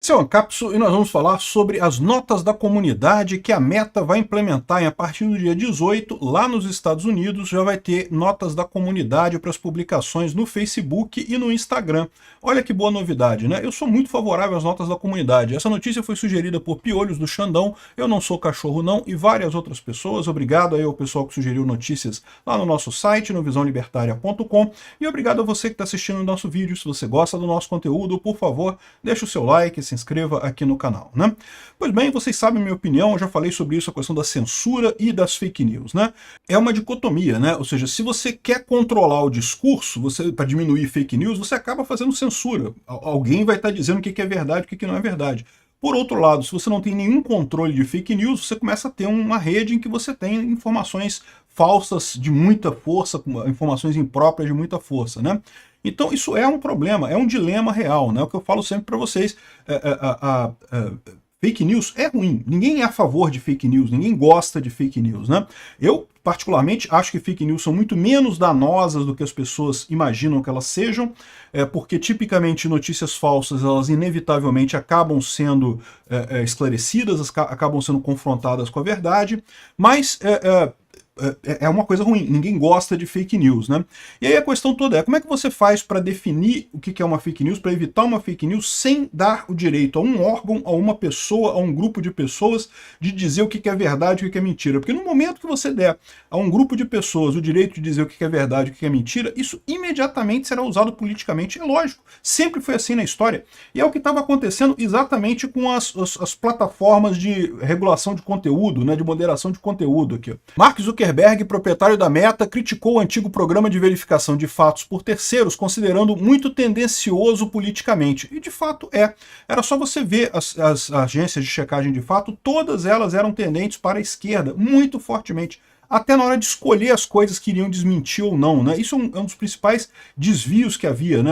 Esse é o Ancapsu e nós vamos falar sobre as notas da comunidade que a Meta vai implementar a partir do dia 18, lá nos Estados Unidos, já vai ter notas da comunidade para as publicações no Facebook e no Instagram. Olha que boa novidade, né? Eu sou muito favorável às notas da comunidade. Essa notícia foi sugerida por Piolhos do Xandão, Eu Não Sou Cachorro Não e várias outras pessoas. Obrigado aí ao pessoal que sugeriu notícias lá no nosso site, no visãolibertaria.com, e obrigado a você que está assistindo o nosso vídeo. Se você gosta do nosso conteúdo, por favor, deixa o seu like, se inscreva aqui no canal, né? Pois bem, vocês sabem a minha opinião, eu já falei sobre isso, a questão da censura e das fake news, né? É uma dicotomia, né? Ou seja, se você quer controlar o discurso, para diminuir fake news, você acaba fazendo censura. Alguém vai estar dizendo o que é verdade e o que não é verdade. Por outro lado, se você não tem nenhum controle de fake news, você começa a ter uma rede em que você tem informações falsas de muita força, informações impróprias de muita força, né? Então isso é um problema, é um dilema real, né? O que eu falo sempre para vocês, fake news é ruim, ninguém é a favor de fake news, ninguém gosta de fake news, né? Eu, particularmente, acho que fake news são muito menos danosas do que as pessoas imaginam que elas sejam, porque tipicamente notícias falsas, elas inevitavelmente acabam sendo esclarecidas, acabam sendo confrontadas com a verdade, mas é uma coisa ruim, ninguém gosta de fake news, né? E aí a questão toda é, como é que você faz para definir o que é uma fake news, para evitar uma fake news sem dar o direito a um órgão, a uma pessoa, a um grupo de pessoas de dizer o que é verdade e o que é mentira? Porque no momento que você der a um grupo de pessoas o direito de dizer o que é verdade e o que é mentira, isso imediatamente será usado politicamente, é lógico, sempre foi assim na história. E é o que estava acontecendo exatamente com as plataformas de regulação de conteúdo, né, de moderação de conteúdo aqui. Mark Zuckerberg, proprietário da Meta, criticou o antigo programa de verificação de fatos por terceiros, considerando muito tendencioso politicamente. E de fato é. Era só você ver as agências de checagem de fato, todas elas eram tendentes para a esquerda, muito fortemente. Até na hora de escolher as coisas que iriam desmentir ou não, né? Isso é um dos principais desvios que havia, né?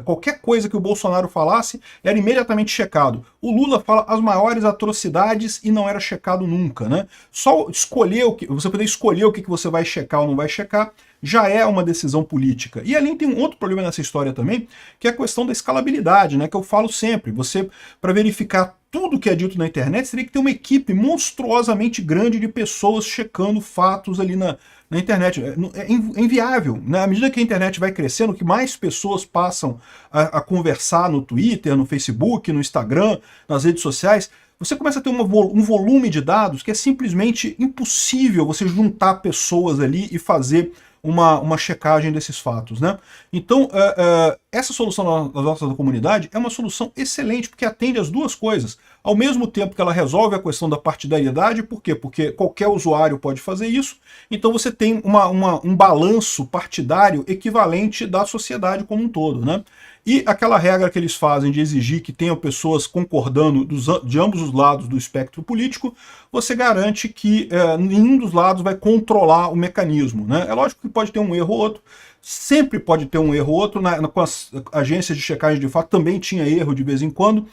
Qualquer coisa que o Bolsonaro falasse era imediatamente checado. O Lula fala as maiores atrocidades e não era checado nunca, né? Só escolher você poder escolher o que você vai checar ou não vai checar, já é uma decisão política. E além tem um outro problema nessa história também, que é a questão da escalabilidade, né? Que eu falo sempre, você, para verificar tudo que é dito na internet, você teria que ter uma equipe monstruosamente grande de pessoas checando fatos ali na internet. É inviável. Né? À medida que a internet vai crescendo, que mais pessoas passam a conversar no Twitter, no Facebook, no Instagram, nas redes sociais, você começa a ter um volume de dados que é simplesmente impossível você juntar pessoas ali e fazer uma checagem desses fatos, né? Então, essa solução das notas da comunidade é uma solução excelente, porque atende as duas coisas. Ao mesmo tempo que ela resolve a questão da partidariedade, por quê? Porque qualquer usuário pode fazer isso, então você tem um balanço partidário equivalente da sociedade como um todo, né? E aquela regra que eles fazem de exigir que tenham pessoas concordando de ambos os lados do espectro político, você garante que nenhum dos lados vai controlar o mecanismo, né? É lógico que pode ter um erro ou outro, sempre pode ter um erro ou outro, com as agências de checagem de fato também tinha erro de vez em quando,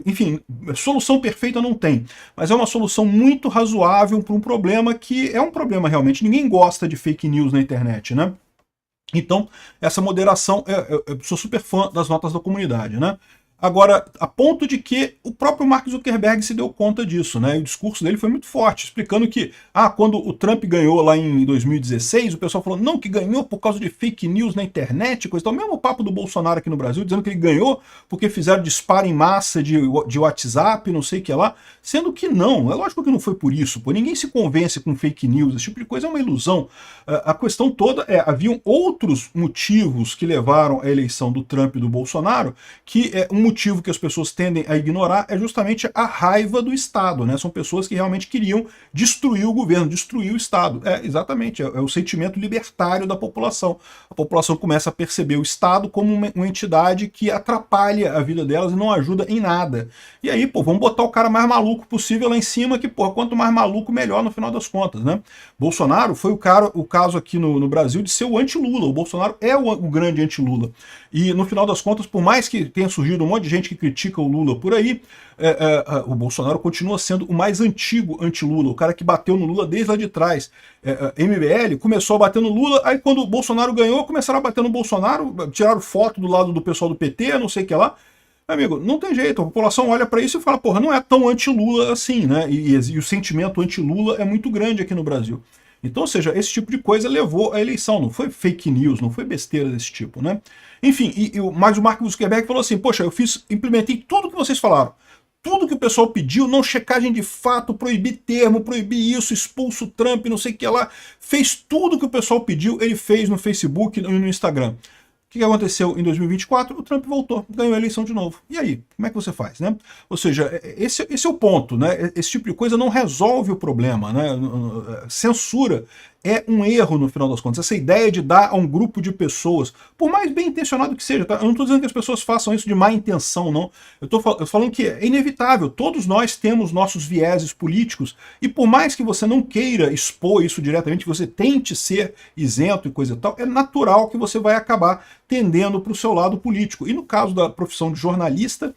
enfim, solução perfeita não tem, mas é uma solução muito razoável para um problema que é um problema realmente, ninguém gosta de fake news na internet, né? Então, essa moderação, eu sou super fã das notas da comunidade, né? Agora, a ponto de que o próprio Mark Zuckerberg se deu conta disso, né? E o discurso dele foi muito forte, explicando que, quando o Trump ganhou lá em 2016, o pessoal falou, não, que ganhou por causa de fake news na internet, coisa tal. Mesmo o papo do Bolsonaro aqui no Brasil, dizendo que ele ganhou porque fizeram disparo em massa de WhatsApp, não sei o que lá, sendo que não, é lógico que não foi por isso, pô. Ninguém se convence com fake news, esse tipo de coisa é uma ilusão. A questão toda haviam outros motivos que levaram à eleição do Trump e do Bolsonaro, que um motivo que as pessoas tendem a ignorar é justamente a raiva do Estado, né? São pessoas que realmente queriam destruir o governo, destruir o Estado. Exatamente, é o sentimento libertário da população. A população começa a perceber o Estado como uma entidade que atrapalha a vida delas e não ajuda em nada. E aí, pô, vamos botar o cara mais maluco possível lá em cima, que, pô, quanto mais maluco, melhor no final das contas, né? Bolsonaro foi o caso aqui no Brasil de ser o anti-Lula. O Bolsonaro é o grande anti-Lula. E no final das contas, por mais que tenha surgido um monte de gente que critica o Lula por aí, o Bolsonaro continua sendo o mais antigo anti-Lula, o cara que bateu no Lula desde lá de trás. MBL começou a bater no Lula, aí quando o Bolsonaro ganhou, começaram a bater no Bolsonaro, tiraram foto do lado do pessoal do PT, não sei o que lá. Amigo, não tem jeito, a população olha para isso e fala, porra, não é tão anti-Lula assim, né? E o sentimento anti-Lula é muito grande aqui no Brasil. Então, ou seja, esse tipo de coisa levou à eleição, não foi fake news, não foi besteira desse tipo, né? Enfim, mas o Mark Zuckerberg falou assim, poxa, implementei tudo que vocês falaram. Tudo que o pessoal pediu, não checagem de fato, proibir termo, proibir isso, expulso o Trump, não sei o que lá. Fez tudo que o pessoal pediu, ele fez no Facebook e no Instagram. O que aconteceu em 2024? O Trump voltou, ganhou a eleição de novo. E aí? Como é que você faz, né? Ou seja, esse é o ponto, né? Esse tipo de coisa não resolve o problema, né? Censura é um erro no final das contas. Essa ideia de dar a um grupo de pessoas, por mais bem intencionado que seja, tá? Eu não estou dizendo que as pessoas façam isso de má intenção, não. Eu estou falando que é inevitável. Todos nós temos nossos vieses políticos e por mais que você não queira expor isso diretamente, que você tente ser isento e coisa e tal, é natural que você vai acabar tendendo para o seu lado político. E no caso da profissão de jornalista,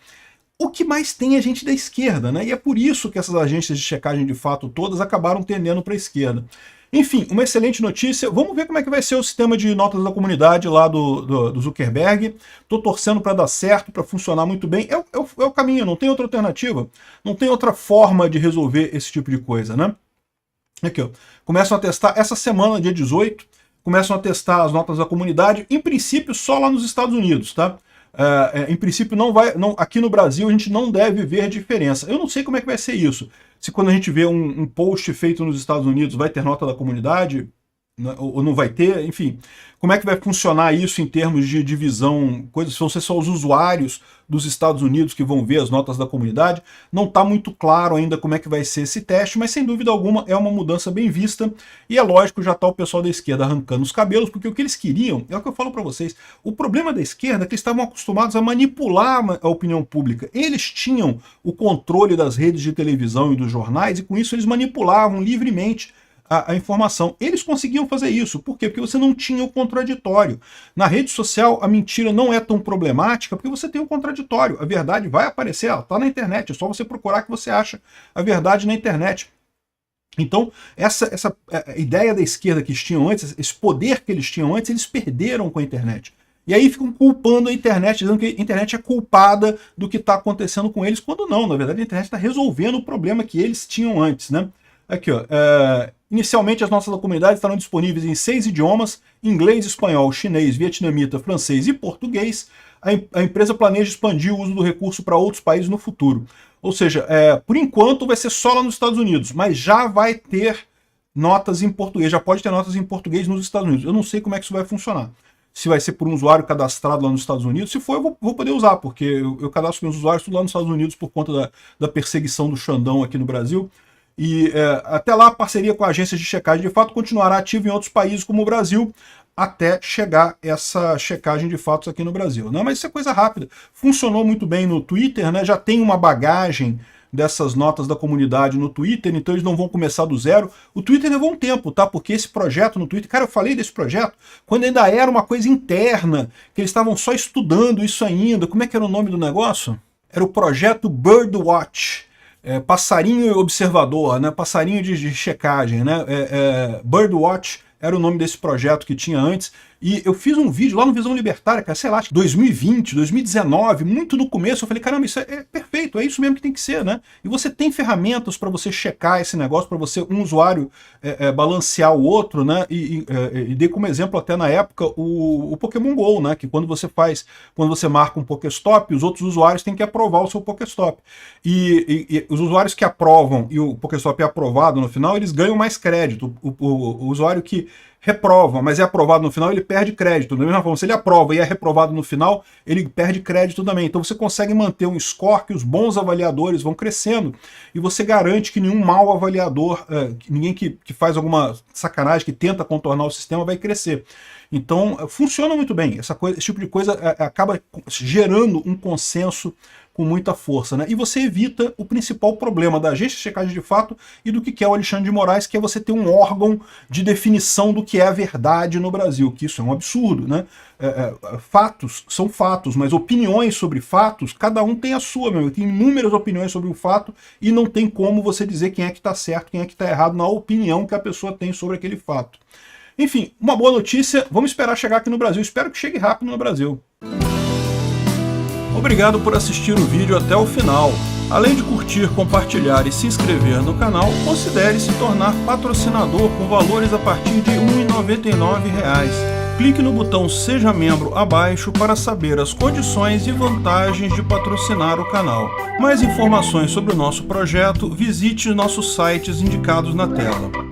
o que mais tem é gente da esquerda, né? E é por isso que essas agências de checagem de fato todas acabaram tendendo para a esquerda. Enfim, uma excelente notícia. Vamos ver como é que vai ser o sistema de notas da comunidade lá do Zuckerberg. Estou torcendo para dar certo, para funcionar muito bem. É o caminho, não tem outra alternativa. Não tem outra forma de resolver esse tipo de coisa, né? Aqui, ó. Começam a testar essa semana, dia 18, começam a testar as notas da comunidade, em princípio só lá nos Estados Unidos, tá? Em princípio aqui no Brasil a gente não deve ver diferença. Eu não sei como é que vai ser isso. Se quando a gente vê um post feito nos Estados Unidos vai ter nota da comunidade, né, ou não vai ter, enfim. Como é que vai funcionar isso em termos de divisão, coisas, vão ser só os usuários dos Estados Unidos que vão ver as notas da comunidade? Não está muito claro ainda como é que vai ser esse teste, mas sem dúvida alguma é uma mudança bem vista, e é lógico, já está o pessoal da esquerda arrancando os cabelos, porque o que eles queriam, é o que eu falo para vocês, o problema da esquerda é que eles estavam acostumados a manipular a opinião pública. Eles tinham o controle das redes de televisão e dos jornais, e com isso eles manipulavam livremente a informação. Eles conseguiam fazer isso. Por quê? Porque você não tinha o contraditório. Na rede social, a mentira não é tão problemática porque você tem o contraditório. A verdade vai aparecer, ela está na internet, é só você procurar que você acha a verdade na internet. Então, essa ideia da esquerda que eles tinham antes, esse poder que eles tinham antes, eles perderam com a internet. E aí ficam culpando a internet, dizendo que a internet é culpada do que está acontecendo com eles, quando não, na verdade a internet está resolvendo o problema que eles tinham antes, né? Aqui, ó. Inicialmente, as notas da comunidade estarão disponíveis em 6 idiomas: inglês, espanhol, chinês, vietnamita, francês e português. A empresa planeja expandir o uso do recurso para outros países no futuro. Ou seja, por enquanto vai ser só lá nos Estados Unidos, mas já vai ter notas em português, já pode ter notas em português nos Estados Unidos. Eu não sei como é que isso vai funcionar. Se vai ser por um usuário cadastrado lá nos Estados Unidos, se for eu vou poder usar, porque eu cadastro meus usuários tudo lá nos Estados Unidos por conta da perseguição do Xandão aqui no Brasil. E até lá a parceria com agências de checagem de fato continuará ativa em outros países como o Brasil, até chegar essa checagem de fatos aqui no Brasil, né? Mas isso é coisa rápida. Funcionou muito bem no Twitter, né? Já tem uma bagagem dessas notas da comunidade no Twitter, então eles não vão começar do zero. O Twitter levou um tempo, tá? Porque esse projeto no Twitter, cara, eu falei desse projeto quando ainda era uma coisa interna, que eles estavam só estudando isso ainda. Como é que era o nome do negócio? Era o projeto Birdwatch. Passarinho observador, né? Passarinho de checagem, né? Birdwatch era o nome desse projeto que tinha antes. E eu fiz um vídeo lá no Visão Libertária, cara, sei lá, acho que 2020, 2019, muito no começo, eu falei, caramba, isso é perfeito, é isso mesmo que tem que ser, né? E você tem ferramentas para você checar esse negócio, para você, um usuário, balancear o outro, né? E dei como exemplo até na época o Pokémon GO, né? Que quando você marca um Pokéstop, os outros usuários têm que aprovar o seu Pokéstop. E os usuários que aprovam e o Pokéstop é aprovado no final, eles ganham mais crédito. O usuário que reprova, mas é aprovado no final, ele perde crédito. Da mesma forma, se ele aprova e é reprovado no final, ele perde crédito também. Então você consegue manter um score que os bons avaliadores vão crescendo e você garante que nenhum mau avaliador, ninguém que faz alguma sacanagem, que tenta contornar o sistema, vai crescer. Então funciona muito bem. Esse tipo de coisa acaba gerando um consenso com muita força, né? E você evita o principal problema da agência de checagem de fato e do que é o Alexandre de Moraes, que é você ter um órgão de definição do que é a verdade no Brasil, que isso é um absurdo, né? Fatos são fatos, mas opiniões sobre fatos, cada um tem a sua, tem inúmeras opiniões sobre o fato e não tem como você dizer quem é que está certo, quem é que está errado na opinião que a pessoa tem sobre aquele fato. Enfim, uma boa notícia, vamos esperar chegar aqui no Brasil, espero que chegue rápido no Brasil. Obrigado por assistir o vídeo até o final. Além de curtir, compartilhar e se inscrever no canal, considere se tornar patrocinador com valores a partir de R$ 1,99. Clique no botão Seja Membro abaixo para saber as condições e vantagens de patrocinar o canal. Mais informações sobre o nosso projeto, visite nossos sites indicados na tela.